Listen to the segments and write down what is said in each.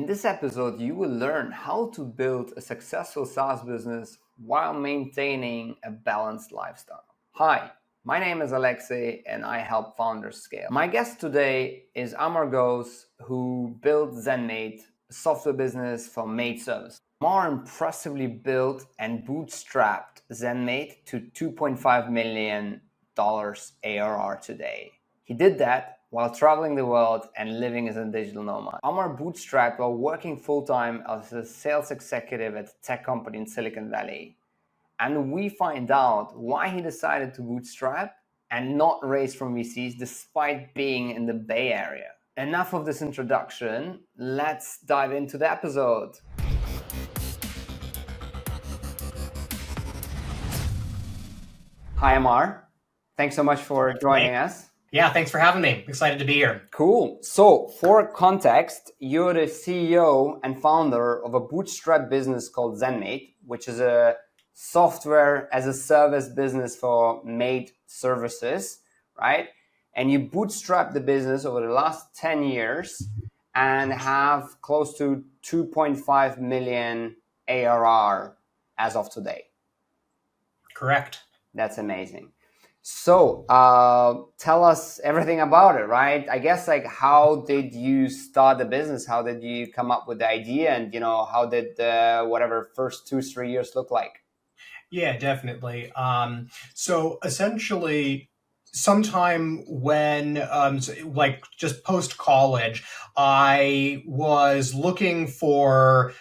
In this episode, you will learn how to build a successful SaaS business while maintaining a balanced lifestyle. Hi, my name is Alexej and I help founders scale. My guest today is Amar Ghose, who built ZenMaid, a software business for maid service. Amar impressively built and bootstrapped ZenMaid to $2.5 million ARR today. He did that while traveling the world and living as a digital nomad. Amar bootstrapped while working full-time as a sales executive at a tech company in Silicon Valley. And we find out why he decided to bootstrap and not raise from VCs despite being in the Bay Area. Enough of this introduction, let's dive into the episode. Hi, Amar. Thanks so much for joining us. Yeah, thanks for having me. Excited to be here. Cool. So for context, you're the CEO and founder of a bootstrap business called ZenMaid, which is a software as a service business for maid services, right? And you bootstrapped the business over the last 10 years and have close to 2.5 million ARR as of today. Correct. That's amazing. So tell us everything about it, right? I guess how did you start the business? How did you come up with the idea? And, how did whatever first 2-3 years look like? Yeah, definitely. So essentially, sometime when, just post-college, I was looking for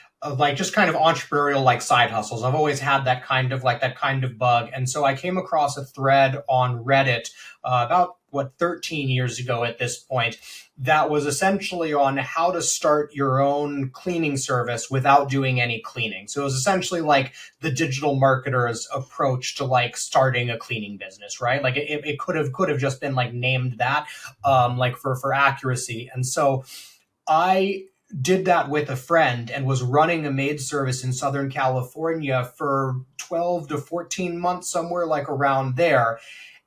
just kind of entrepreneurial side hustles. I've always had that kind of bug. And so I came across a thread on Reddit about 13 years ago at this point, that was essentially on how to start your own cleaning service without doing any cleaning. So it was essentially like the digital marketer's approach to starting a cleaning business, right? It could have just been named that for accuracy. And so I did that with a friend and was running a maid service in Southern California for 12 to 14 months, somewhere around there.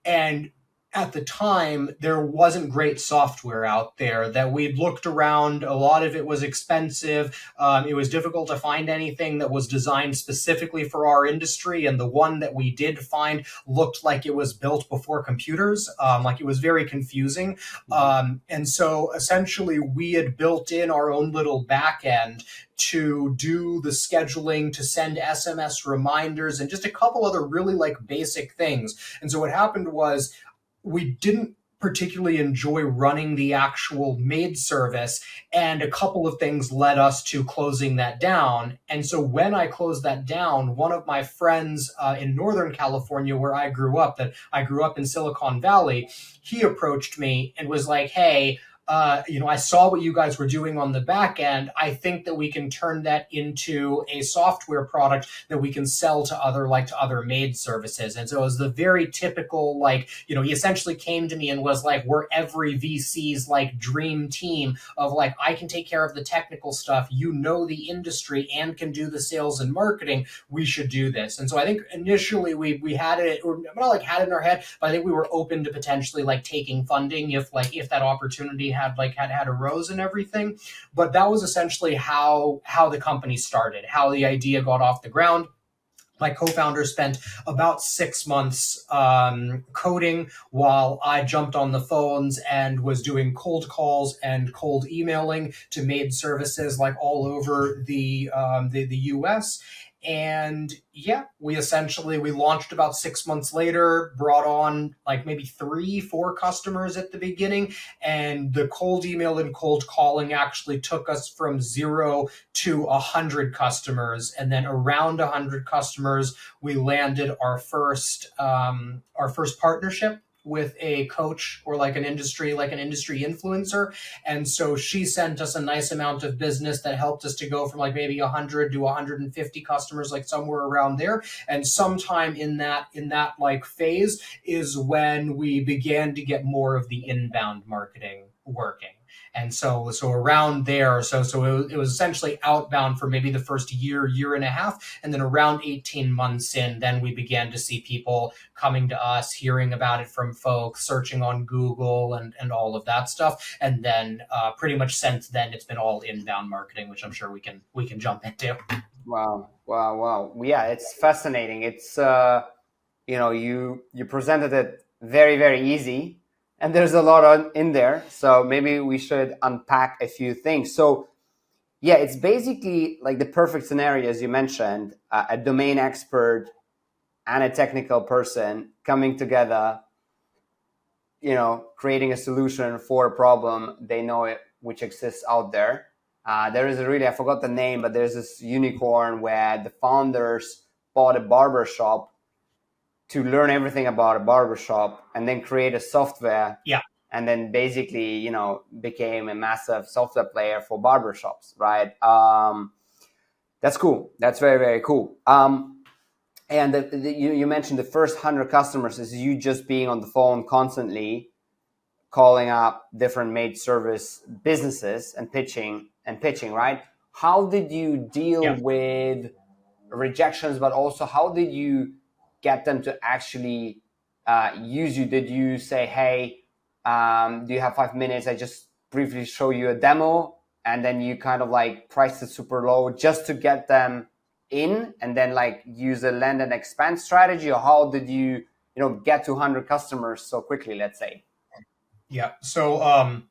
And at the time, there wasn't great software out there that we'd looked around. A lot of it was expensive. It was difficult to find anything that was designed specifically for our industry. And the one that we did find looked like it was built before computers. It was very confusing. And so essentially, we had built in our own little back end to do the scheduling, to send SMS reminders, and just a couple other really basic things. And so what happened was, we didn't particularly enjoy running the actual maid service, and a couple of things led us to closing that down. And so when I closed that down, one of my friends in Northern California, where I grew up in Silicon Valley, he approached me and was like, hey, I saw what you guys were doing on the back end. I think that we can turn that into a software product that we can sell to other maid services. And so it was the very typical, he essentially came to me and was like, we're every VC's dream team of I can take care of the technical stuff, the industry, and can do the sales and marketing. We should do this. And so I think initially we had it, or not had it in our head, but I think we were open to potentially taking funding if that opportunity had arose and everything. But that was essentially how the company started, how the idea got off the ground. My co-founder spent about 6 months coding while I jumped on the phones and was doing cold calls and cold emailing to maid services all over the US. And yeah, we launched about 6 months later, brought on maybe 3-4 customers at the beginning. And the cold email and cold calling actually took us from 0 to 100 customers. And then around 100 customers, we landed our first partnership with a coach or an industry influencer. And so she sent us a nice amount of business that helped us to go from maybe 100 to 150 customers, somewhere around there. And sometime in that phase is when we began to get more of the inbound marketing working. And so around there, so it was essentially outbound for maybe the first year and a half, and then around 18 months in, then we began to see people coming to us, hearing about it from folks, searching on Google and all of that stuff. And then pretty much since then, it's been all inbound marketing, which I'm sure we can jump into. Wow. Yeah, it's fascinating. It's you presented it very, very easy, and there's a lot in there. So maybe we should unpack a few things. So yeah, it's basically like the perfect scenario, as you mentioned, a domain expert and a technical person coming together, creating a solution for a problem they know it, which exists out there. There is I forgot the name, but there's this unicorn where the founders bought a barbershop to learn everything about a barbershop and then create a software. Yeah. And then basically, became a massive software player for barbershops, right? That's cool. That's very, very cool. And you mentioned the first 100 customers is you just being on the phone constantly, calling up different maid service businesses and pitching, right? How did you deal with rejections, but also how did you get them to actually use you? Did you say, hey, do you have 5 minutes? I just briefly show you a demo, and then you kind of like priced it super low just to get them in, and then like use a land and expand strategy? Or how did you get to 100 customers so quickly, let's say? Yeah. So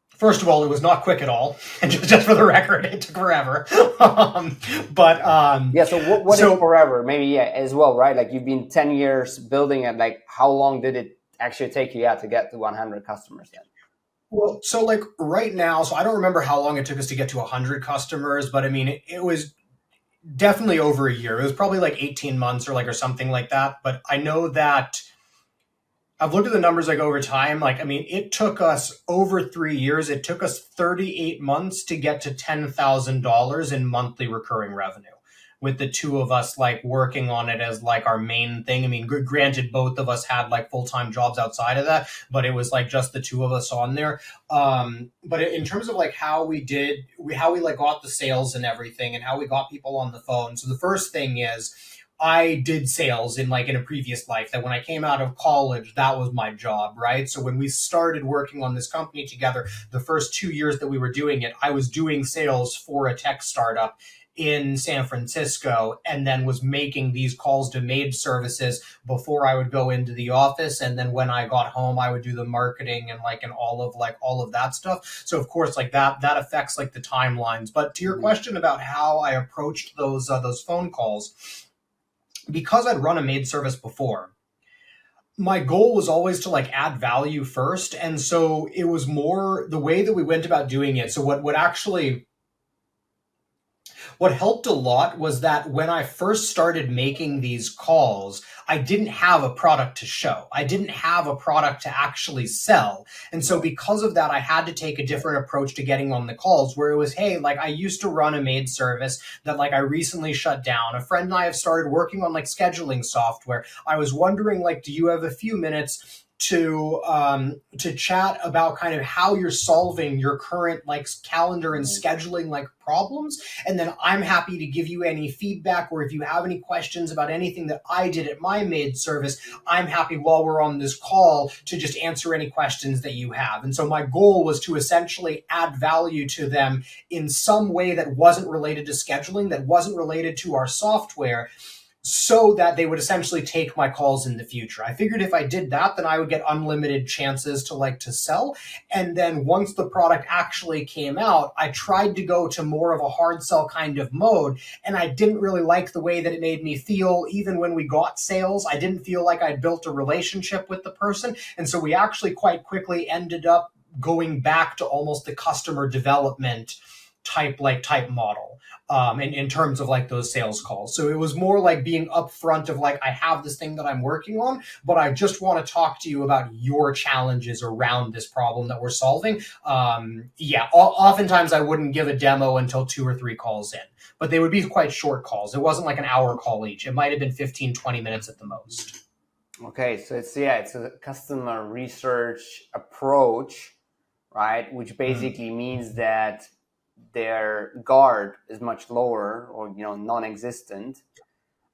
first of all, it was not quick at all, and just for the record, it took forever. Yeah. So what is forever? Maybe as well, right? Like you've been 10 years building it. Like how long did it actually take you to get to 100 customers then? Well, so like right now, so I don't remember how long it took us to get to 100 customers, but I mean, it was definitely over a year. It was probably like 18 months or something like that. But I know that I've looked at the numbers like over time. Like, I mean, it took us over 3 years. It took us 38 months to get to $10,000 in monthly recurring revenue, with the two of us like working on it as like our main thing. I mean, granted, both of us had like full-time jobs outside of that, but it was like just the two of us on there. But in terms of like how we like got the sales and everything and how we got people on the phone. So the first thing is I did sales in a previous life, that when I came out of college, that was my job, right? So when we started working on this company together, the first 2 years that we were doing it, I was doing sales for a tech startup in San Francisco, and then was making these calls to maid services before I would go into the office. And then when I got home, I would do the marketing and all of that stuff. So of course, like that affects like the timelines. But to your question about how I approached those phone calls, because I'd run a maid service before, my goal was always to like add value first. And so it was more the way that we went about doing it. So what helped a lot was that when I first started making these calls, I didn't have a product to show. I didn't have a product to actually sell. And so because of that, I had to take a different approach to getting on the calls, where it was, hey, like I used to run a maid service that like I recently shut down. A friend and I have started working on like scheduling software. I was wondering, like, do you have a few minutes to chat about kind of how you're solving your current like calendar and scheduling like problems? And then I'm happy to give you any feedback, or if you have any questions about anything that I did at my maid service, I'm happy while we're on this call to just answer any questions that you have. And so my goal was to essentially add value to them in some way that wasn't related to scheduling, that wasn't related to our software, so that they would essentially take my calls in the future. I figured if I did that, then I would get unlimited chances to sell. And then once the product actually came out, I tried to go to more of a hard sell kind of mode. And I didn't really like the way that it made me feel. Even when we got sales, I didn't feel like I'd built a relationship with the person. And so we actually quite quickly ended up going back to almost the customer development type model. In terms of like those sales calls. So it was more like being upfront of like, I have this thing that I'm working on, but I just want to talk to you about your challenges around this problem that we're solving. Oftentimes I wouldn't give a demo until 2 or 3 calls in, but they would be quite short calls. It wasn't like an hour call each. It might have been 15, 20 minutes at the most. Okay. So it's a customer research approach right? Which basically means that their guard is much lower or, non-existent.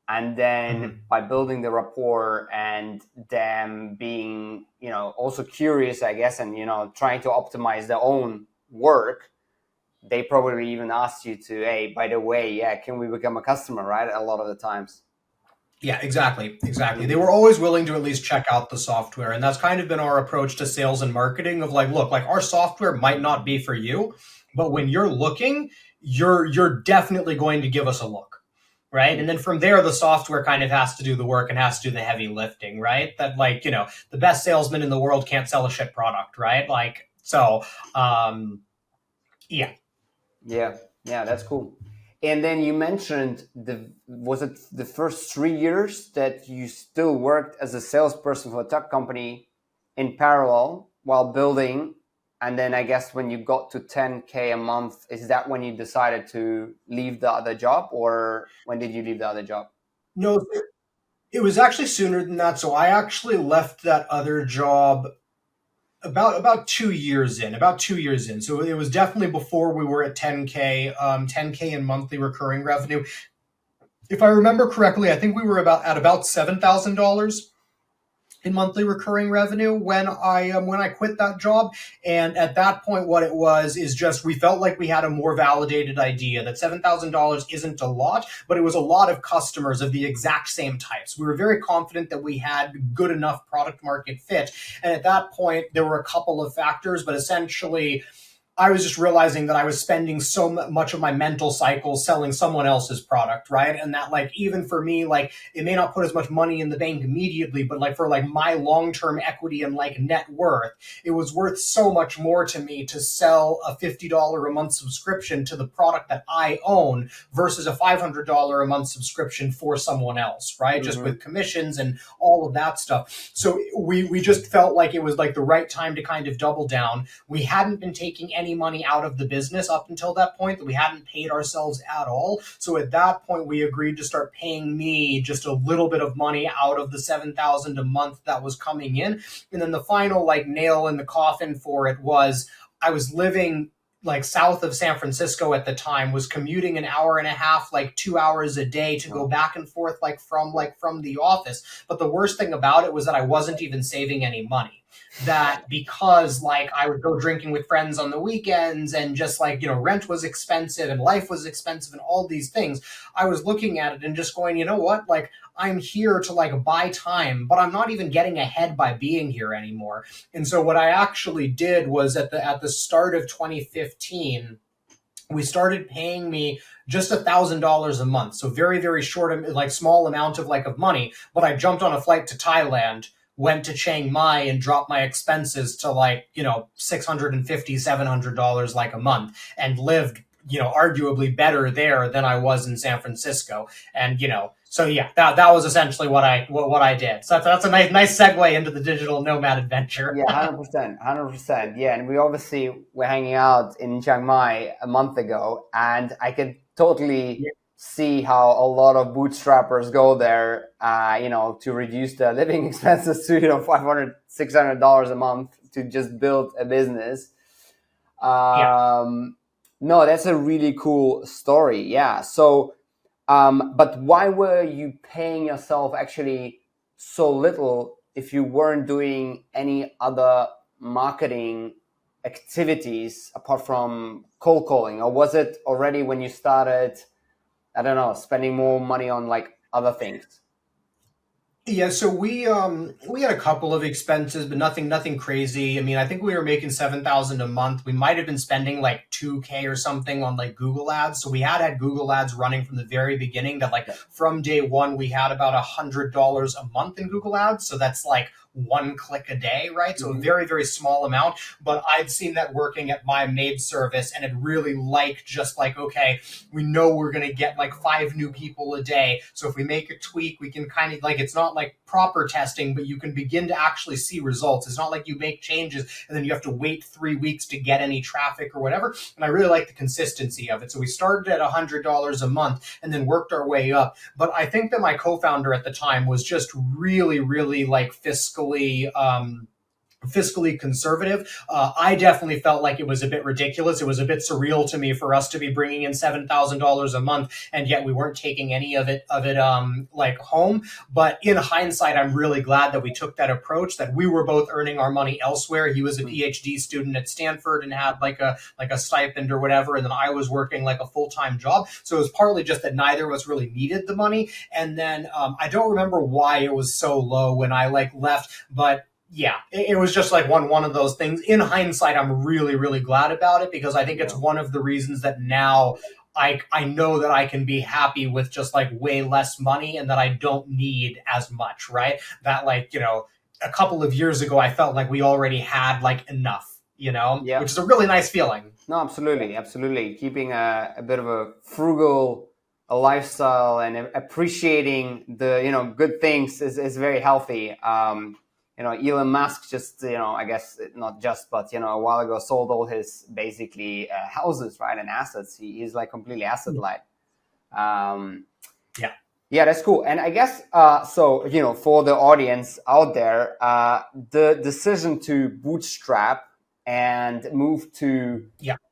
And then by building the rapport and them being, also curious, I guess, and, trying to optimize their own work, they probably even asked you to, hey, by the way, can we become a customer, right? A lot of the times. Yeah, exactly. They were always willing to at least check out the software. And that's kind of been our approach to sales and marketing of like, look, like our software might not be for you, but when you're looking, you're definitely going to give us a look. Right. And then from there, the software kind of has to do the work and has to do the heavy lifting. Right. That like, the best salesman in the world can't sell a shit product. Right. Like, so, yeah. Yeah, that's cool. And then you mentioned was it the first 3 years that you still worked as a salesperson for a tech company in parallel while building? And then I guess when you got to 10K a month, is that when you decided to leave the other job, or when did you leave the other job? No, it was actually sooner than that. So I actually left that other job about 2 years in. So it was definitely before we were at 10K, 10K in monthly recurring revenue. If I remember correctly, I think we were at about $7,000 in monthly recurring revenue when I quit that job. And at that point, what it was is just we felt like we had a more validated idea that $7,000 isn't a lot, but it was a lot of customers of the exact same types. We were very confident that we had good enough product market fit. And at that point, there were a couple of factors, but essentially, I was just realizing that I was spending so much of my mental cycle selling someone else's product, right? And that like, even for me, like it may not put as much money in the bank immediately, but like for like my long-term equity and like net worth, it was worth so much more to me to sell a $50 a month subscription to the product that I own versus a $500 a month subscription for someone else, right? Just with commissions and all of that stuff. So we just felt like it was like the right time to kind of double down. We hadn't been taking any money out of the business up until that point, that we hadn't paid ourselves at all. So at that point, we agreed to start paying me just a little bit of money out of the $7,000 a month that was coming in. And then the final like nail in the coffin for it was I was living like south of San Francisco at the time, was commuting an hour and a half, like 2 hours a day to go back and forth from the office. But the worst thing about it was that I wasn't even saving any money. That because like I would go drinking with friends on the weekends and just like, rent was expensive and life was expensive and all these things, I was looking at it and just going, you know what, like I'm here to like buy time, but I'm not even getting ahead by being here anymore. And so what I actually did was at the start of 2015, we started paying me just $1,000 a month. So very, very short, like small amount of money. But I jumped on a flight to Thailand, went to Chiang Mai and dropped my expenses to like, $650, $700 like a month and lived, arguably better there than I was in San Francisco. And, so yeah, that was essentially what I did. So that's a nice segue into the digital nomad adventure. Yeah, 100%. Yeah, and we obviously were hanging out in Chiang Mai a month ago, and I could totally see how a lot of bootstrappers go there, to reduce their living expenses to, $500, $600 a month to just build a business. No, that's a really cool story. Yeah. So, but why were you paying yourself actually so little if you weren't doing any other marketing activities apart from cold calling? Or was it already when you started, I don't know, spending more money on like other things? Yeah, so we had a couple of expenses, but nothing crazy. I mean, I think we were making 7,000 a month. We might have been spending like 2K or something on like Google ads. So we had Google ads running from the very beginning. That like from day one we had about $100 a month in Google ads. So that's like one click a day, right? So a very, very small amount, but I'd seen that working at my maid service and it really liked just like, okay, we know we're going to get like 5 new people a day. So if we make a tweak, we can kind of like, it's not like proper testing, but you can begin to actually see results. It's not like you make changes and then you have to wait 3 weeks to get any traffic or whatever. And I really like the consistency of it. So we started at $100 a month and then worked our way up. But I think that my co-founder at the time was just really, really like fiscally fiscally conservative. I definitely felt like it was a bit ridiculous. It was a bit surreal to me for us to be bringing in $7,000 a month, and yet we weren't taking any of it like home. But in hindsight, I'm really glad that we took that approach, that we were both earning our money elsewhere. He was a PhD student at Stanford and had like a stipend or whatever, and then I was working like a full-time job. So it was partly just that neither of us really needed the money. And then I don't remember why it was so low when I like left, but yeah, it was just like one of those things. In hindsight, I'm really, really glad about it, because I think it's one of the reasons that now I know that I can be happy with just like way less money, and that I don't need as much, right? That like, a couple of years ago, I felt like we already had like enough, Yeah. which is a really nice feeling. No, absolutely. Keeping a bit of a frugal lifestyle and appreciating the good things is very healthy. Elon Musk just I guess not just, but a while ago sold all his basically houses, right, and assets. He's like completely asset light. Yeah, that's cool. And I guess so for the audience out there, the decision to bootstrap and move to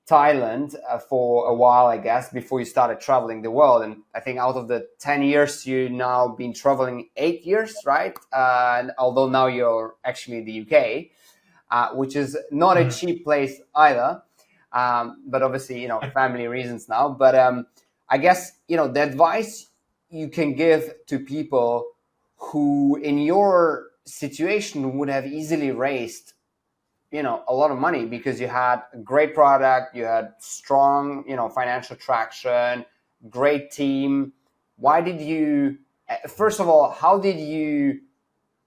Thailand for a while, I guess, before you started traveling the world. And I think out of the 10 years, you now been traveling 8 years, right? And although now you're actually in the UK, which is not a cheap place either. But obviously, family reasons now. But I guess, the advice you can give to people who in your situation would have easily raised a lot of money, because you had a great product, you had strong, financial traction, great team. Why did you, first of all, how did you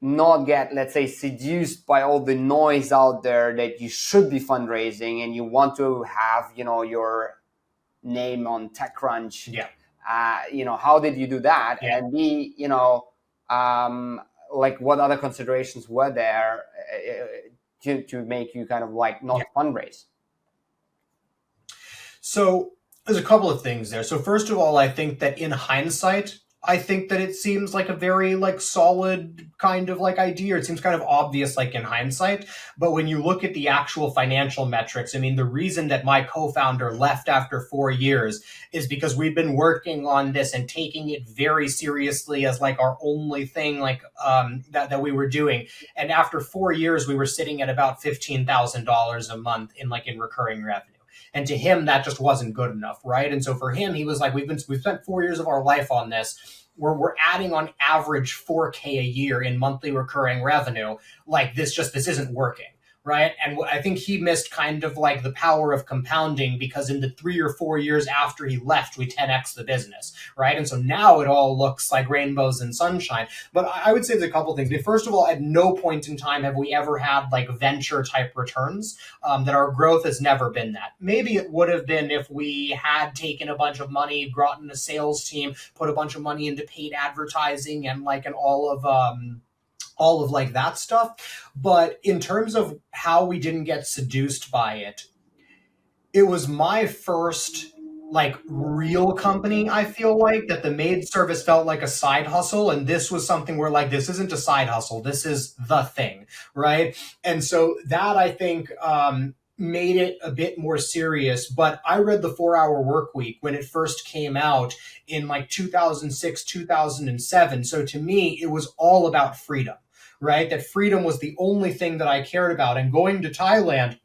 not get, let's say, seduced by all the noise out there that you should be fundraising and you want to have, your name on TechCrunch? Yeah. How did you do that? Yeah. And B, like what other considerations were there to make you kind of like not fundraise? So there's a couple of things there. So first of all, I think that in hindsight, I think that it seems like a very like solid kind of like idea. It seems kind of obvious like in hindsight. But when you look at the actual financial metrics, I mean, the reason that my co-founder left after 4 years is because we've been working on this and taking it very seriously as like our only thing like that we were doing. And after 4 years, we were sitting at about $15,000 a month in recurring revenue. And to him, that just wasn't good enough, right? And so for him, he was like, we've spent 4 years of our life on this. We're adding on average 4K a year in monthly recurring revenue. Like this isn't working, right? And I think he missed kind of like the power of compounding, because in the 3 or 4 years after he left, we 10x the business, right? And so now it all looks like rainbows and sunshine. But I would say there's a couple things. I mean, first of all, at no point in time have we ever had like venture type returns. That our growth has never been that. Maybe it would have been if we had taken a bunch of money, brought in a sales team, put a bunch of money into paid advertising and all of like that stuff. But in terms of how we didn't get seduced by it, it was my first like real company. I feel like that the maid service felt like a side hustle, and this was something where like this isn't a side hustle, this is the thing, right? And so that I think made it a bit more serious. But I read the 4-Hour Workweek when it first came out in like 2006, 2007. So to me, it was all about freedom, right? That freedom was the only thing that I cared about. And going to Thailand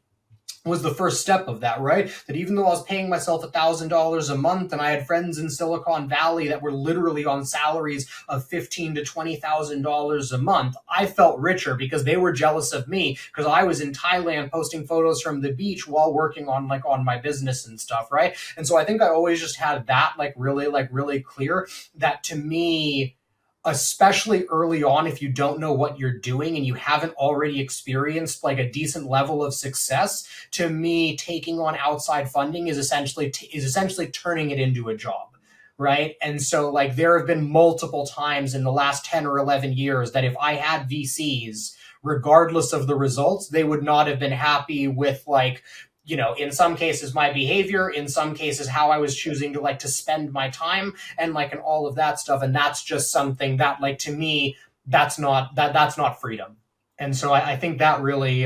was the first step of that, right? That even though I was paying myself $1,000 a month and I had friends in Silicon Valley that were literally on salaries of $15,000 to $20,000 a month, I felt richer because they were jealous of me because I was in Thailand posting photos from the beach while working on my business and stuff, right? And so I think I always just had that really clear, that to me, especially early on, if you don't know what you're doing and you haven't already experienced like a decent level of success, to me, taking on outside funding is essentially turning it into a job, right? And so like there have been multiple times in the last 10 or 11 years that if I had VCs, regardless of the results, they would not have been happy with in some cases my behavior, in some cases how I was choosing to spend my time and all of that stuff. And that's just something that to me, that's not freedom. And so I think that really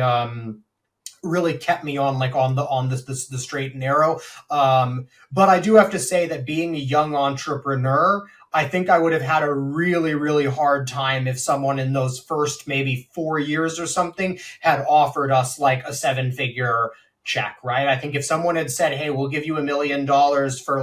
kept me on the straight and narrow. But I do have to say that being a young entrepreneur, I think I would have had a really, really hard time if someone in those first maybe 4 years or something had offered us like a 7-figure check, right? I think if someone had said, hey, we'll give you $1 million for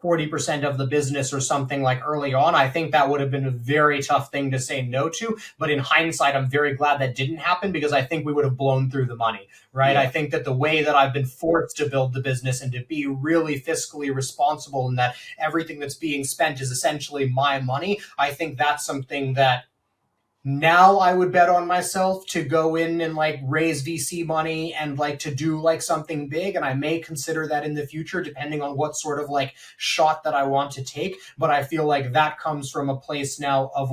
40% of the business or something like early on, I think that would have been a very tough thing to say no to. But in hindsight, I'm very glad that didn't happen because I think we would have blown through the money, right? Yeah. I think that the way that I've been forced to build the business and to be really fiscally responsible and that everything that's being spent is essentially my money, I think that's something that now I would bet on myself to go in and raise VC money and to do something big. And I may consider that in the future, depending on what sort of shot that I want to take. But I feel like that comes from a place now of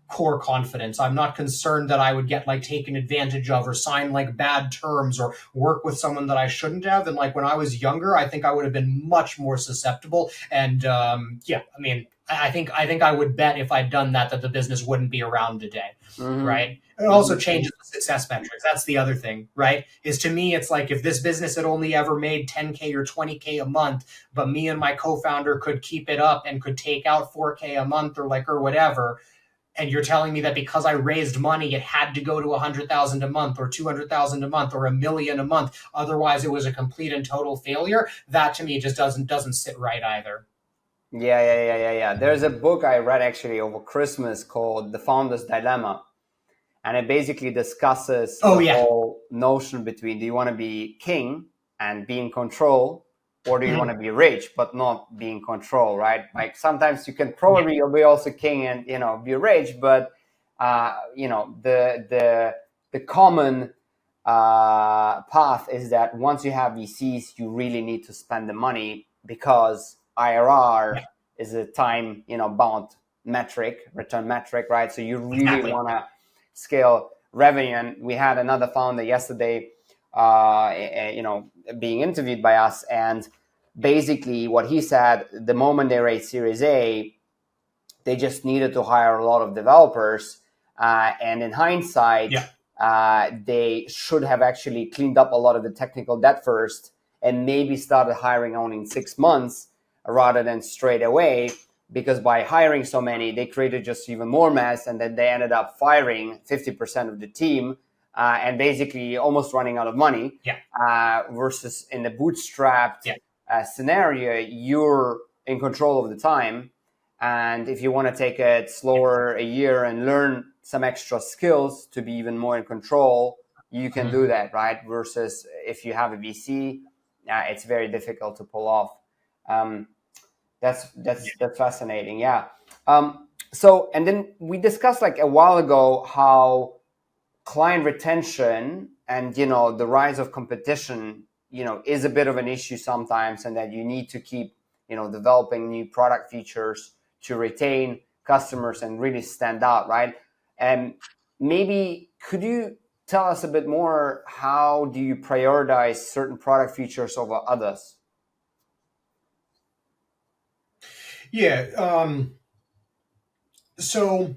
core confidence. I'm not concerned that I would get taken advantage of or sign bad terms or work with someone that I shouldn't have. And when I was younger, I think I would have been much more susceptible. And I think I would bet if I'd done that the business wouldn't be around today, right? It also changes the success metrics. That's the other thing, right? Is to me, it's if this business had only ever made 10K or 20K a month, but me and my co-founder could keep it up and could take out 4K a month or whatever. And you're telling me that because I raised money, it had to go to 100,000 a month or 200,000 a month or $1 million a month. Otherwise, it was a complete and total failure. That to me just doesn't sit right either. Yeah. There's a book I read actually over Christmas called The Founder's Dilemma. And it basically discusses the whole notion between, do you want to be king and be in control, or do you want to be rich but not be in control, right? Sometimes you can probably be also king and be rich, but the common path is that once you have VCs, you really need to spend the money because ARR is a time bound metric, return metric, right? So you really want to scale revenue. And we had another founder yesterday being interviewed by us, and basically what he said, the moment they raised Series A, they just needed to hire a lot of developers, and in hindsight they should have actually cleaned up a lot of the technical debt first and maybe started hiring only in 6 months rather than straight away, because by hiring so many, they created just even more mess, and then they ended up firing 50% of the team and basically almost running out of money. Versus in the bootstrapped scenario, you're in control of the time. And if you want to take it slower a year and learn some extra skills to be even more in control, you can do that, right? Versus if you have a VC, it's very difficult to pull off. That's fascinating. So, and then we discussed a while ago how client retention and the rise of competition is a bit of an issue sometimes, and that you need to keep developing new product features to retain customers and really stand out, right? And maybe could you tell us a bit more, how do you prioritize certain product features over others? So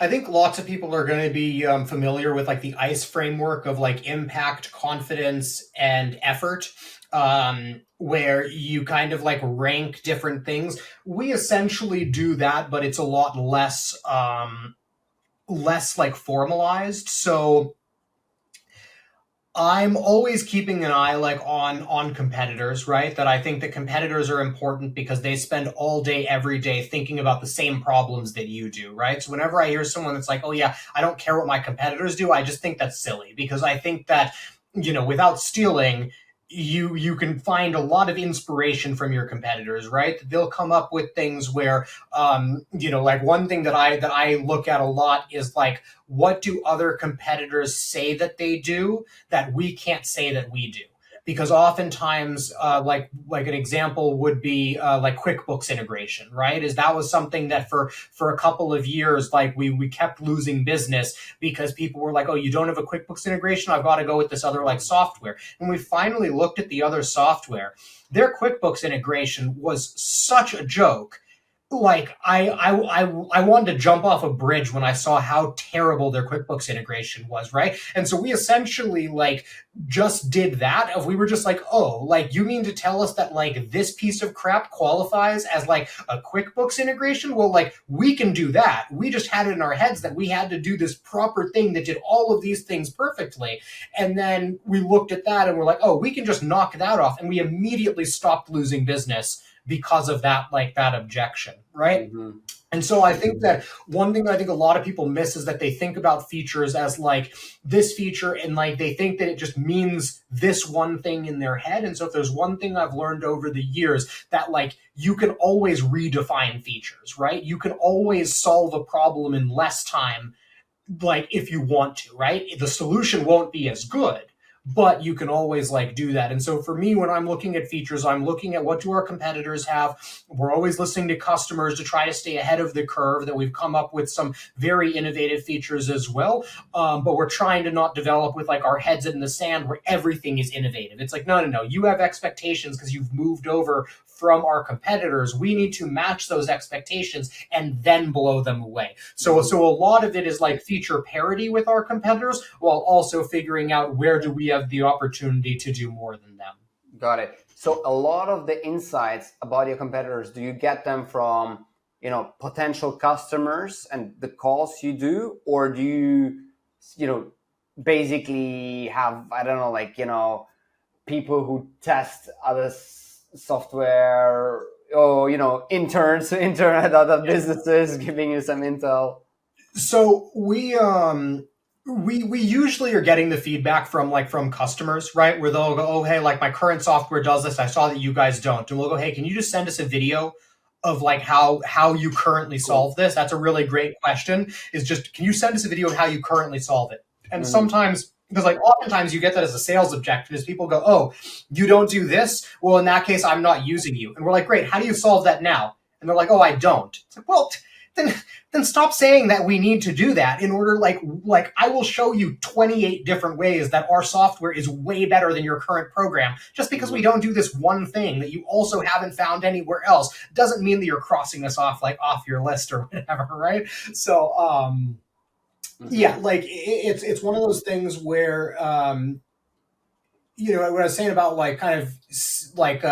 I think lots of people are going to be familiar with the ICE framework of impact, confidence, and effort, where you kind of rank different things. We essentially do that, but it's a lot less formalized. So I'm always keeping an eye on competitors, right? That I think that competitors are important because they spend all day, every day thinking about the same problems that you do, right? So whenever I hear someone that's oh yeah, I don't care what my competitors do, I just think that's silly, because I think that, without stealing, you can find a lot of inspiration from your competitors, right? They'll come up with things where, one thing that I look at a lot is what do other competitors say that they do that we can't say that we do? Because oftentimes, like an example would be QuickBooks integration, right? Is that was something that for a couple of years, we kept losing business because people were oh, you don't have a QuickBooks integration? I've got to go with this other software. And we finally looked at the other software. Their QuickBooks integration was such a joke like I wanted to jump off a bridge when I saw how terrible their QuickBooks integration was, right? And so we essentially like just did that. If we were just like, oh, like you mean to tell us that like this piece of crap qualifies as like a QuickBooks integration? Well, like we can do that. We just had it in our heads that we had to do this proper thing that did all of these things perfectly. And then we looked at that and we're like, oh, we can just knock that off. And we immediately stopped losing business because of that, like that objection, right? Mm-hmm. And so I think that one thing I think a lot of people miss is that they think about features as like this feature and like they think that it just means this one thing in their head. And so if there's one thing I've learned over the years, that like you can always redefine features, right? You can always solve a problem in less time, like if you want to, right? The solution won't be as good, but you can always like do that. And so for me, when I'm looking at features, I'm looking at what do our competitors have. We're always listening to customers to try to stay ahead of the curve, that we've come up with some very innovative features as well. But we're trying to not develop with like our heads in the sand where everything is innovative. It's like, no, you have expectations because you've moved over from our competitors. We need to match those expectations and then blow them away. So a lot of it is like feature parity with our competitors while also figuring out where do we have the opportunity to do more than them. Got it. So a lot of the insights about your competitors, do you get them from, potential customers and the calls you do, or do you, basically have, I don't know, like, people who test other software, or, interns at other businesses giving you some intel? So we usually are getting the feedback from customers, right? Where they'll go, oh, hey, like my current software does this. I saw that you guys don't. And we'll go, hey, can you just send us a video of like how you currently solve this? That's a really great question. Is just, can you send us a video of how you currently solve it? And sometimes, because like oftentimes you get that as a sales objection, is people go, oh, you don't do this? Well, in that case, I'm not using you. And we're like, great, how do you solve that now? And they're like, oh, I don't. It's like, well, then stop saying that we need to do that in order, like I will show you 28 different ways that our software is way better than your current program. Just because we don't do this one thing that you also haven't found anywhere else doesn't mean that you're crossing us off your list or whatever, right? So yeah, like it's one of those things where what I was saying about like kind of like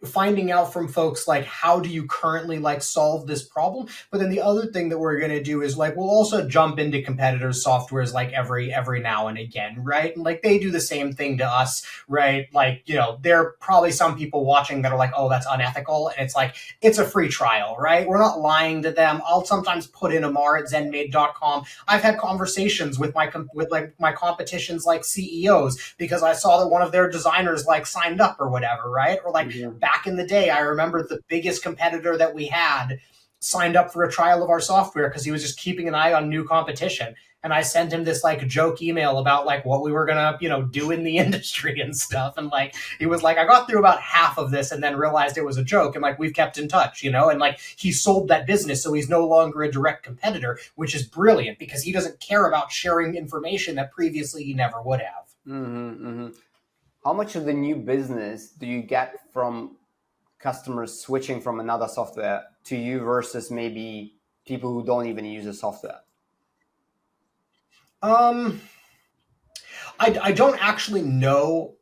finding out from folks like how do you currently like solve this problem. But then the other thing that we're going to do is like we'll also jump into competitors' softwares like every now and again, right? And like they do the same thing to us, right? Like there are probably some people watching that are like, oh, that's unethical, and it's like it's a free trial, right? We're not lying to them. I'll sometimes put in Amar at ZenMaid.com. I've had conversations with my competition's like CEOs because I saw that one of their designers like signed up or whatever, right? Or like back in the day, I remember the biggest competitor that we had signed up for a trial of our software because he was just keeping an eye on new competition. And I sent him this like joke email about like what we were gonna, do in the industry and stuff. And like he was like, I got through about half of this and then realized it was a joke. And like we've kept in touch, and like he sold that business, so he's no longer a direct competitor, which is brilliant because he doesn't care about sharing information that previously he never would have. How much of the new business do you get from customers switching from another software to you versus maybe people who don't even use the software? I don't actually know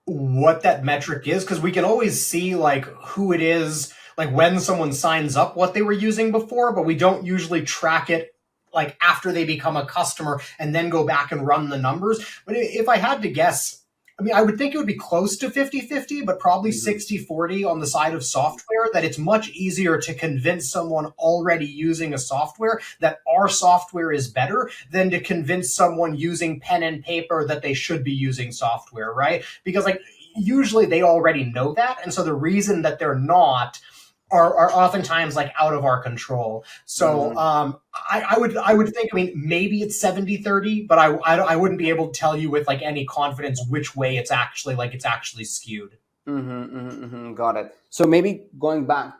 what that metric is because we can always see like who it is, like when someone signs up, what they were using before, but we don't usually track it like after they become a customer and then go back and run the numbers. But if I had to guess, I mean, I would think it would be close to 50-50, but probably 60-40 on the side of software, that it's much easier to convince someone already using a software that our software is better than to convince someone using pen and paper that they should be using software, right? Because like usually they already know that. And so the reason that they're not are oftentimes like out of our control. So I would think, I mean, maybe it's 70-30, but I wouldn't be able to tell you with like any confidence which way it's actually skewed. Got it. So maybe going back,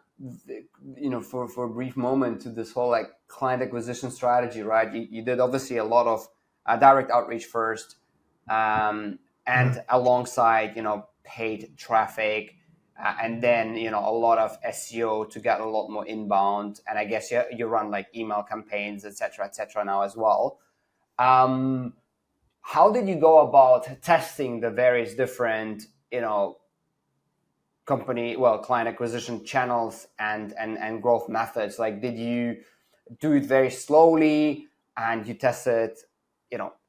for a brief moment to this whole like client acquisition strategy, right? You did obviously a lot of direct outreach first, and alongside, paid traffic. and then a lot of SEO to get a lot more inbound. And I guess you run like email campaigns, etc., now as well. How did you go about testing the various different client acquisition channels and growth methods? Like, did you do it very slowly and you tested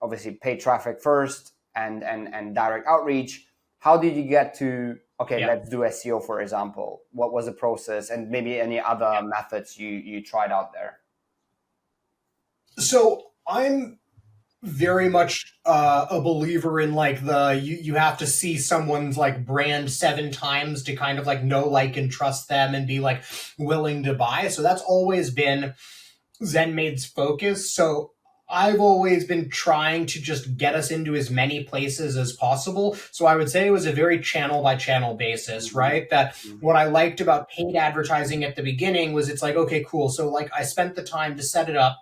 obviously paid traffic first and direct outreach? How did you get to let's do SEO, for example? What was the process, and maybe any other methods you tried out there? So I'm very much a believer in like you have to see someone's like brand 7 times to kind of like know, like, and trust them and be like willing to buy. So that's always been ZenMaid's focus. So I've always been trying to just get us into as many places as possible. So I would say it was a very channel by channel basis, right? That what I liked about paid advertising at the beginning was it's like, okay, cool. So like I spent the time to set it up,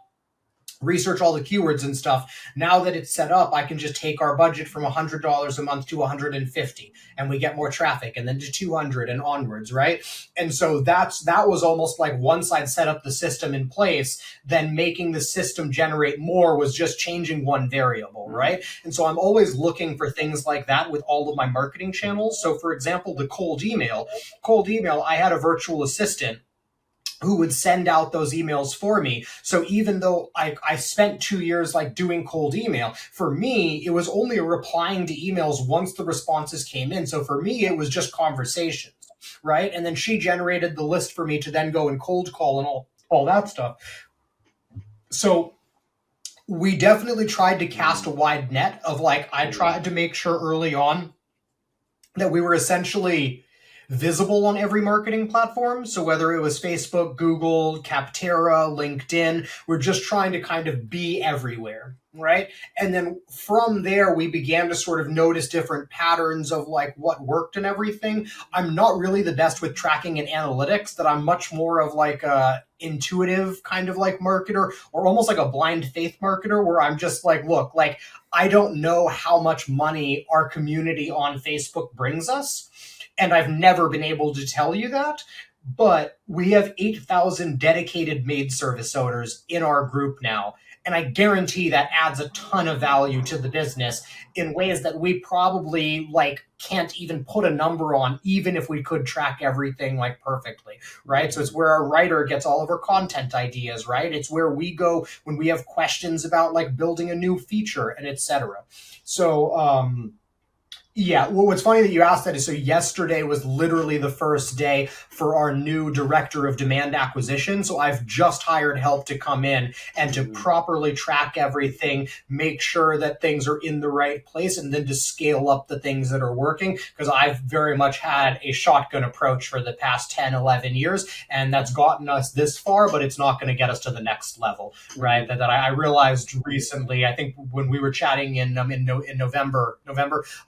research all the keywords and stuff. Now that it's set up, I can just take our budget from $100 a month to $150, and we get more traffic, and then to 200 and onwards, right? And so that was almost like once I'd set up the system in place, then making the system generate more was just changing one variable, right? And so I'm always looking for things like that with all of my marketing channels. So for example, the cold email, I had a virtual assistant who would send out those emails for me. So even though I spent 2 years like doing cold email, for me, it was only replying to emails once the responses came in. So for me, it was just conversations, right? And then she generated the list for me to then go and cold call and all that stuff. So we definitely tried to cast a wide net of like, I tried to make sure early on that we were essentially visible on every marketing platform. So whether it was Facebook, Google, Capterra, LinkedIn, we're just trying to kind of be everywhere, right? And then from there, we began to sort of notice different patterns of like what worked and everything. I'm not really the best with tracking and analytics, that I'm much more of like a intuitive kind of like marketer, or almost like a blind faith marketer, where I'm just like, look, like I don't know how much money our community on Facebook brings us, and I've never been able to tell you that, but we have 8,000 dedicated maid service owners in our group now. And I guarantee that adds a ton of value to the business in ways that we probably like can't even put a number on, even if we could track everything like perfectly, right? So it's where our writer gets all of our content ideas, right? It's where we go when we have questions about like building a new feature and etc. So, yeah, well, what's funny that you asked that is, so yesterday was literally the first day for our new director of demand acquisition. So I've just hired help to come in and to properly track everything, make sure that things are in the right place, and then to scale up the things that are working. Because I've very much had a shotgun approach for the past 10, 11 years, and that's gotten us this far, but it's not going to get us to the next level, right? That I realized recently, I think when we were chatting in November,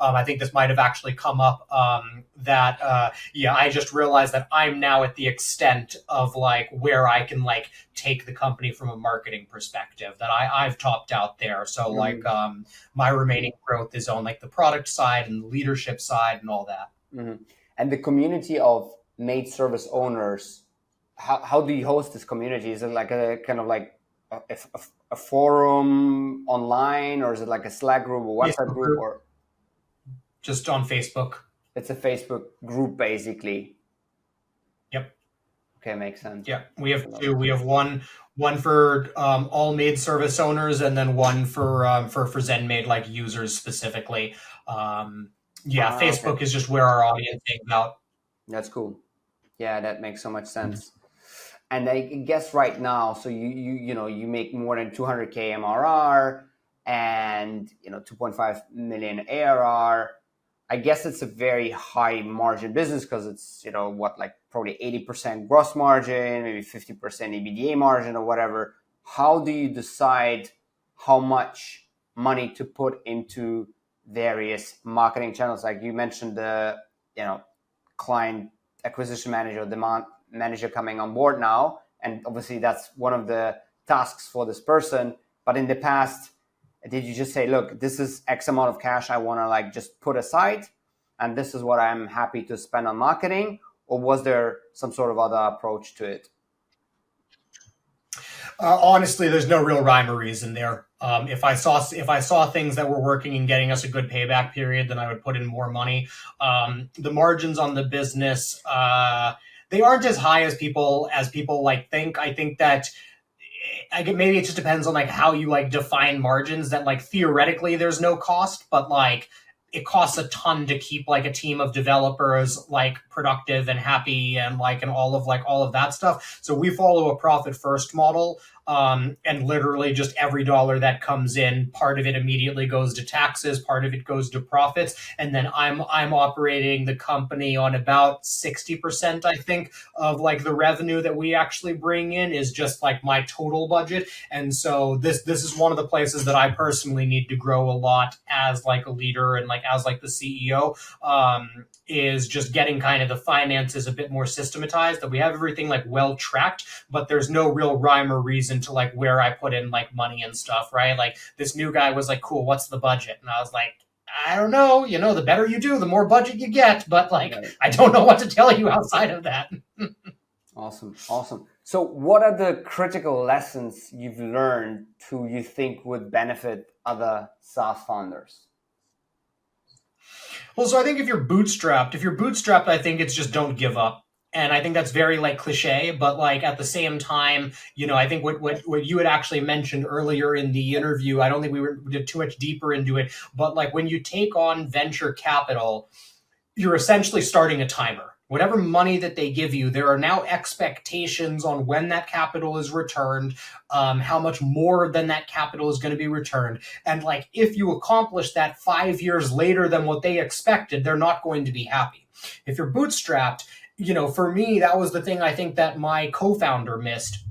I think this might have actually come up, I just realized that I'm now at the extent of like where I can like take the company from a marketing perspective, that I've topped out there. So like my remaining growth is on like the product side and the leadership side and all that. And the community of maid service owners, how do you host this community? Is it like a kind of like a forum online, or is it like a Slack group or WhatsApp group, or just on Facebook? It's a Facebook group, basically. Yep. Okay, makes sense. Yeah, we have two. We have one for all maid service owners, and then one for ZenMaid like users specifically. Facebook is just where our audience hangs out. That's cool. Yeah, that makes so much sense. And I guess right now, so you make more than 200K MRR and 2.5 million ARR. I guess it's a very high margin business because it's, like probably 80% gross margin, maybe 50% EBITDA margin or whatever. How do you decide how much money to put into various marketing channels? Like you mentioned the, client acquisition manager, demand manager coming on board now. And obviously that's one of the tasks for this person. But in the past, did you just say, look, this is X amount of cash I want to like just put aside, and this is what I'm happy to spend on marketing? Or was there some sort of other approach to it? Honestly, there's no real rhyme or reason there. If I saw things that were working and getting us a good payback period, then I would put in more money. The margins on the business, they aren't as high as people like think. I think that maybe it just depends on like how you like define margins. That like theoretically there's no cost, but like it costs a ton to keep like a team of developers like productive and happy and like and all of that stuff. So we follow a profit first model. And literally just every dollar that comes in, part of it immediately goes to taxes, part of it goes to profits, and then I'm operating the company on about 60%, I think, of like the revenue that we actually bring in is just like my total budget. And so this is one of the places that I personally need to grow a lot as like a leader and like as like the CEO. Is just getting kind of the finances a bit more systematized, that we have everything like well tracked, but there's no real rhyme or reason to like where I put in like money and stuff, right? Like this new guy was like, cool, what's the budget? And I was like, I don't know, the better you do, the more budget you get, but like, I don't know what to tell you outside of that. Awesome. So what are the critical lessons you've learned you think would benefit other SaaS founders? Well, so I think if you're bootstrapped, I think it's just don't give up. And I think that's very like cliche, but like at the same time, I think what you had actually mentioned earlier in the interview, I don't think we did too much deeper into it, but like when you take on venture capital, you're essentially starting a timer. Whatever money that they give you, there are now expectations on when that capital is returned, how much more than that capital is going to be returned. And like, if you accomplish that 5 years later than what they expected, they're not going to be happy. If you're bootstrapped, for me, that was the thing I think that my co-founder missed.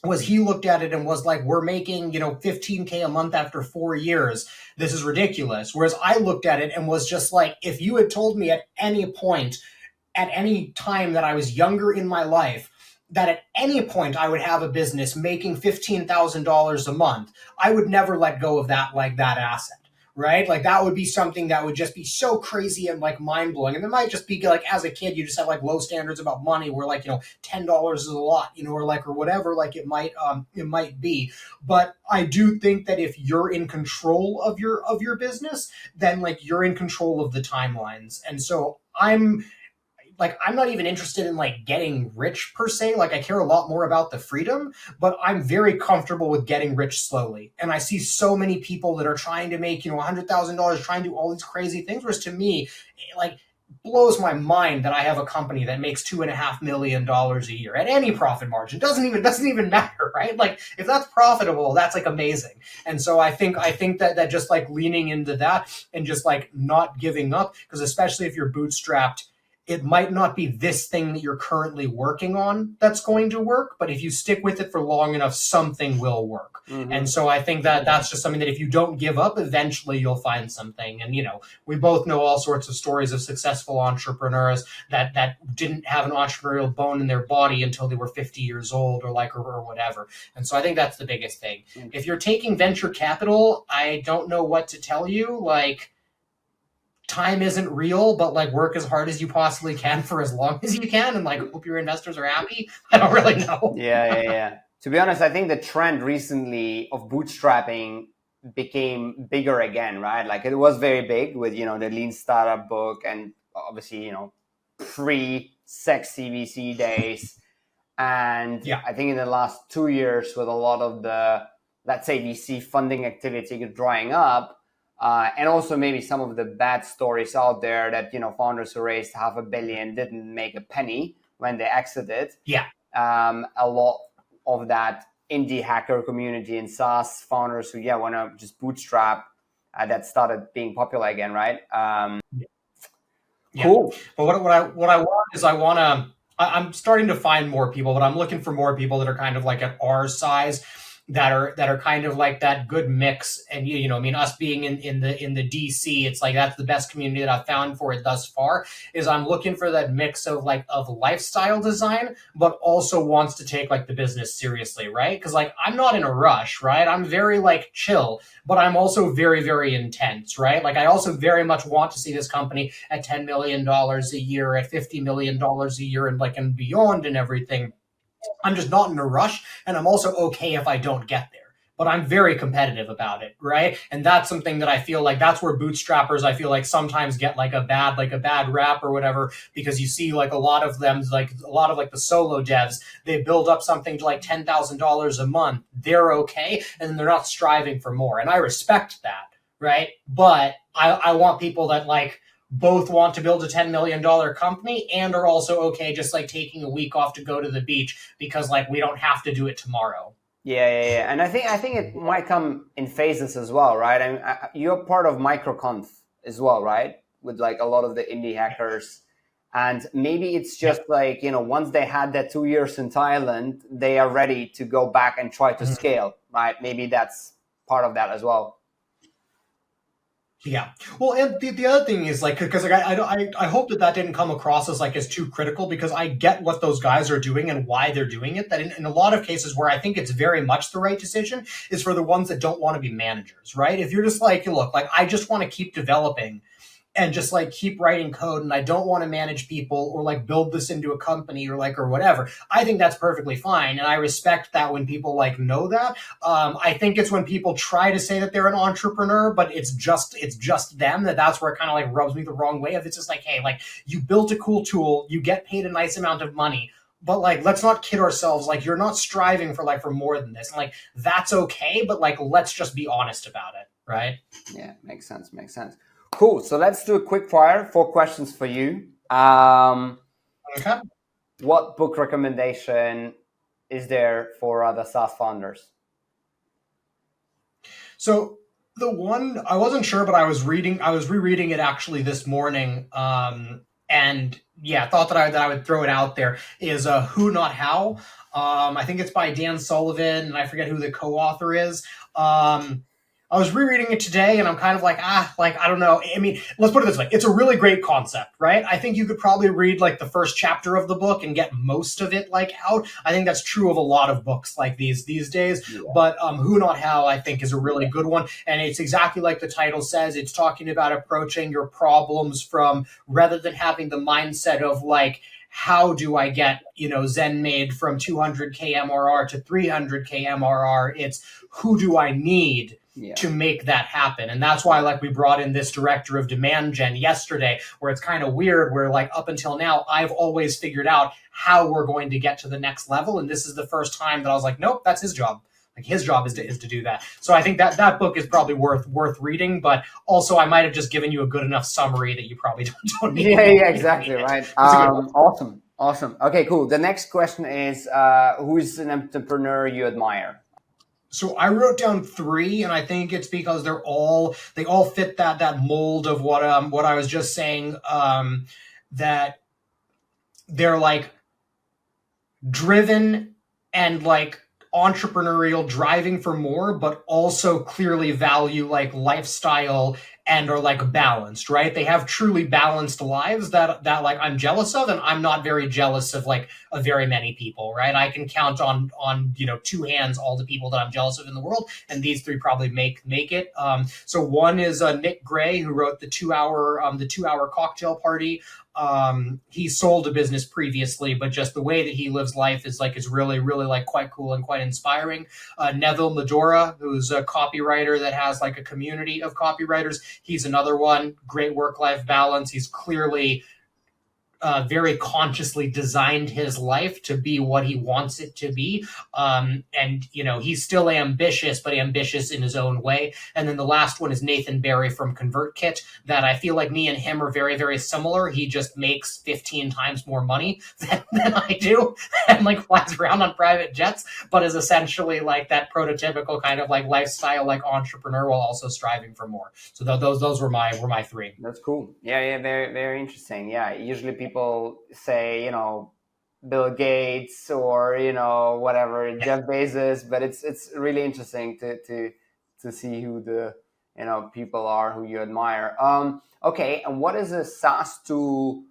Was he looked at it and was like, we're making, $15K a month after 4 years. This is ridiculous. Whereas I looked at it and was just like, if you had told me at any point, at any time that I was younger in my life, that at any point I would have a business making $15,000 a month, I would never let go of that asset. Right? Like that would be something that would just be so crazy and like mind blowing. And it might just be like, as a kid, you just have like low standards about money where like, $10 is a lot, or whatever, like it might be. But I do think that if you're in control of your business, then like you're in control of the timelines. And so I'm not even interested in like getting rich per se. Like I care a lot more about the freedom, but I'm very comfortable with getting rich slowly. And I see so many people that are trying to make, $100,000, trying to do all these crazy things. Whereas to me, like blows my mind that I have a company that makes $2.5 million a year at any profit margin. Doesn't even matter, right? Like if that's profitable, that's like amazing. And so I think that just like leaning into that and just like not giving up, because especially if you're bootstrapped, it might not be this thing that you're currently working on that's going to work, but if you stick with it for long enough, something will work. Mm-hmm. And so I think that that's just something that if you don't give up, eventually you'll find something. And, we both know all sorts of stories of successful entrepreneurs that didn't have an entrepreneurial bone in their body until they were 50 years old or whatever. And so I think that's the biggest thing. Mm-hmm. If you're taking venture capital, I don't know what to tell you. Like, time isn't real, but like work as hard as you possibly can for as long as you can and like hope your investors are happy. I don't really know. Yeah. To be honest, I think the trend recently of bootstrapping became bigger again, right? Like it was very big with, the Lean Startup book and obviously, pre-sexy VC days. And yeah. I think in the last 2 years with a lot of the, let's say VC funding activity drying up, and also maybe some of the bad stories out there that, founders who raised $500 million didn't make a penny when they exited. Yeah. A lot of that indie hacker community and SaaS founders who, want to just bootstrap, that started being popular again, right? Cool. But what I want is I'm starting to find more people, but I'm looking for more people that are kind of like at our size. that are kind of like that good mix. And I mean, us being in the DC, it's like that's the best community that I've found for it thus far. Is I'm looking for that mix of lifestyle design, but also wants to take like the business seriously, right? Because like I'm not in a rush, right? I'm very like chill, but I'm also very, very intense, right? Like I also very much want to see this company at $10 million a year, at $50 million a year, and beyond and everything. I'm just not in a rush, and I'm also okay if I don't get there. But I'm very competitive about it, right? And that's something that I feel like that's where bootstrappers I feel like sometimes get like a bad rap or whatever, because you see like a lot of them, like a lot of like the solo devs, they build up something to like $10,000 a month. They're okay, and then they're not striving for more. And I respect that, right? But I want people that like both want to build a $10 million company and are also okay just like taking a week off to go to the beach because like we don't have to do it tomorrow. Yeah. And I think it might come in phases as well, right? I mean, you're part of MicroConf as well, right? With like a lot of the indie hackers. And maybe it's just like, once they had that 2 years in Thailand, they are ready to go back and try to scale, right? Maybe that's part of that as well. Yeah. Well, and the other thing is like, because like I hope that didn't come across as like as too critical, because I get what those guys are doing and why they're doing it. That in a lot of cases where I think it's very much the right decision is for the ones that don't want to be managers, right? If you're just like, look, like I just want to keep developing and just like keep writing code, and I don't want to manage people or like build this into a company or whatever, I think that's perfectly fine. And I respect that when people like know that. I think it's when people try to say that they're an entrepreneur, but it's just them, that's where it kind of like rubs me the wrong way. If it's just like, hey, like you built a cool tool, you get paid a nice amount of money, but like let's not kid ourselves, like you're not striving for more than this, and like that's okay, but like let's just be honest about it, right? Yeah, makes sense. Cool. So let's do a quick fire. 4 questions for you. Okay. What book recommendation is there for other SaaS founders? So the one I wasn't sure, but I was rereading it actually this morning. And yeah, thought that I would throw it out there is Who Not How. I think it's by Dan Sullivan, and I forget who the co-author is. I was rereading it today, and I'm kind of like, I don't know. I mean, let's put it this way. It's a really great concept, right? I think you could probably read like the first chapter of the book and get most of it like out. I think that's true of a lot of books like these days. Yeah. But Who Not How, I think, is a really good one. And it's exactly like the title says. It's talking about approaching your problems from, rather than having the mindset of like, how do I get, ZenMaid from 200K MRR to 300K MRR? It's who do I need to make that happen? And that's why like we brought in this director of demand gen yesterday, where it's kind of weird where like up until now I've always figured out how we're going to get to the next level, and this is the first time that I was like, nope, that's his job. Like his job is to do that. So I think that book is probably worth reading, but also I might have just given you a good enough summary that you probably don't need. Yeah, exactly, right. Awesome. Okay, cool. The next question is, who is an entrepreneur you admire? So I wrote down 3, and I think it's because they all fit that mold of what I was just saying, that they're like driven and like entrepreneurial, driving for more, but also clearly value like lifestyle and are like balanced, right? They have truly balanced lives that like I'm jealous of, and I'm not very jealous of like very many people, right? I can count on 2 hands all the people that I'm jealous of in the world, and these 3 probably make it. So one is Nick Gray, who wrote the 2-hour cocktail party. He sold a business previously, but just the way that he lives life is really, really like quite cool and quite inspiring. Neville Medora, who's a copywriter that has like a community of copywriters. He's another one. Great work-life balance. He's clearly very consciously designed his life to be what he wants it to be. And, he's still ambitious, but ambitious in his own way. And then the last one is Nathan Barry from ConvertKit, that I feel like me and him are very, very similar. He just makes 15 times more money than I do, and like flies around on private jets, but is essentially like that prototypical kind of like lifestyle, like entrepreneur, while also striving for more. So those were my 3. That's cool. Yeah, very, very interesting. Yeah, usually people say, Bill Gates or whatever Jeff Bezos, but it's really interesting to see who the people are who you admire. Okay, and what is a SaaS tool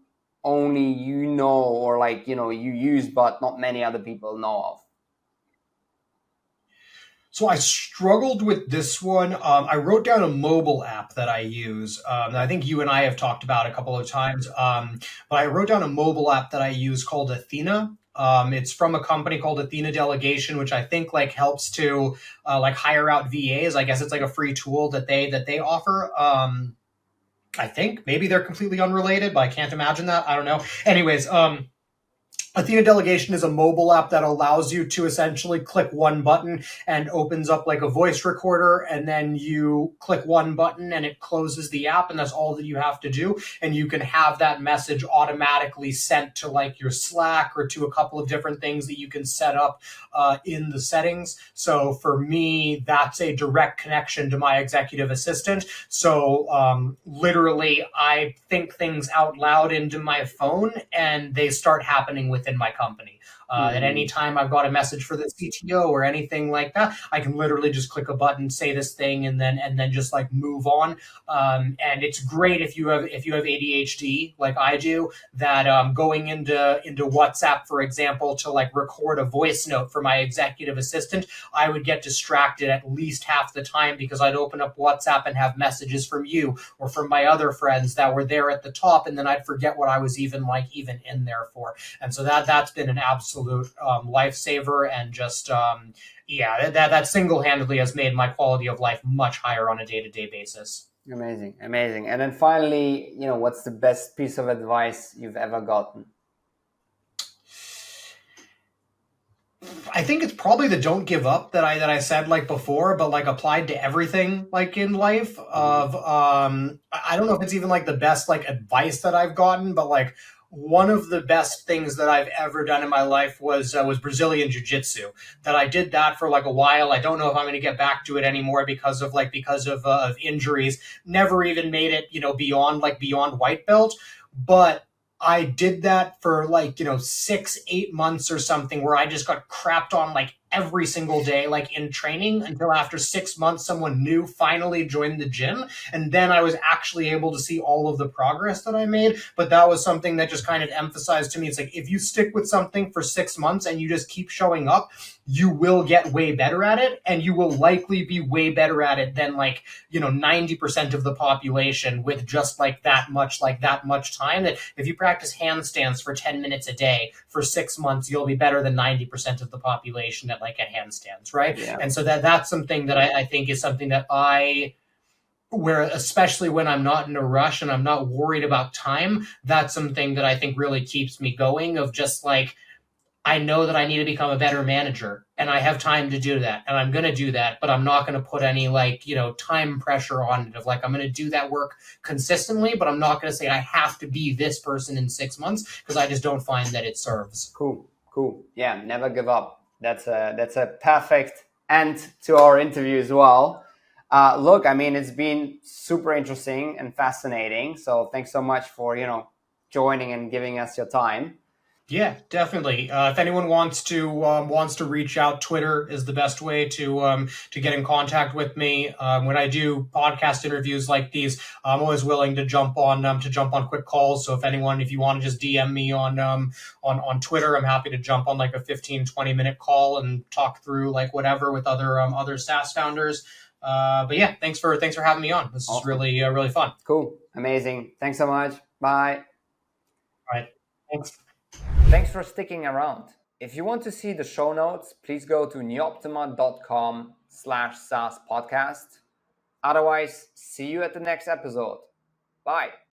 only or you use but not many other people know of? So I struggled with this one. I wrote down a mobile app that I use. I think you and I have talked about a couple of times. But I wrote down a mobile app that I use called Athena. It's from a company called Athena Delegation, which I think helps to hire out VAs. I guess it's like a free tool that they offer. I think maybe they're completely unrelated, but I can't imagine that. I don't know. Anyways, Athena Delegation is a mobile app that allows you to essentially click one button and opens up like a voice recorder, and then you click one button and it closes the app, and that's all that you have to do. And you can have that message automatically sent to like your Slack or to a couple of different things that you can set up in the settings. So for me, that's a direct connection to my executive assistant. So literally, I think things out loud into my phone and they start happening within my company. At any time I've got a message for the CTO or anything like that, I can literally just click a button, say this thing, and then just like move on. And it's great if you have ADHD like I do. That going into WhatsApp, for example, to like record a voice note for my executive assistant, I would get distracted at least half the time because I'd open up WhatsApp and have messages from you or from my other friends that were there at the top, and then I'd forget what I was even in there for. And so that's been an absolute lifesaver, and just that single-handedly has made my quality of life much higher on a day-to-day basis. Amazing. And then finally, what's the best piece of advice you've ever gotten? I think it's probably the don't give up that I said before, but applied to everything in life. Of I don't know if it's even the best advice that I've gotten, but one of the best things that I've ever done in my life was Brazilian Jiu-Jitsu. That I did that for a while. I don't know if I'm going to get back to it anymore because of injuries. Never even made it beyond white belt, but I did that for 6-8 months or something, where I just got crapped on every single day in training, until after 6 months someone new finally joined the gym, and then I was actually able to see all of the progress that I made. But that was something that just kind of emphasized to me, it's if you stick with something for 6 months and you just keep showing up, you will get way better at it, and you will likely be way better at it than 90% of the population with just that much time. That if you practice handstands for 10 minutes a day for 6 months, you'll be better than 90% of the population at handstands, right? Yeah. And so that's something that I think is something that where especially when I'm not in a rush and I'm not worried about time, that's something that I think really keeps me going, of just I know that I need to become a better manager, and I have time to do that, and I'm going to do that, but I'm not going to put any time pressure on it of I'm going to do that work consistently, but I'm not going to say I have to be this person in 6 months, because I just don't find that it serves. Cool. Yeah, never give up. That's a perfect end to our interview as well. Look, it's been super interesting and fascinating. So thanks so much for joining and giving us your time. Yeah, definitely. If anyone wants to reach out, Twitter is the best way to get in contact with me. When I do podcast interviews like these, I'm always willing to jump on quick calls. So if you want to just DM me on Twitter, I'm happy to jump on a 15-20 minute call and talk through whatever with other SaaS founders. But yeah, thanks for having me on. This is really fun. Cool, amazing. Thanks so much. Bye. All right, thanks. Thanks for sticking around. If you want to see the show notes, please go to nuoptima.com/SaaS podcast. Otherwise, see you at the next episode. Bye.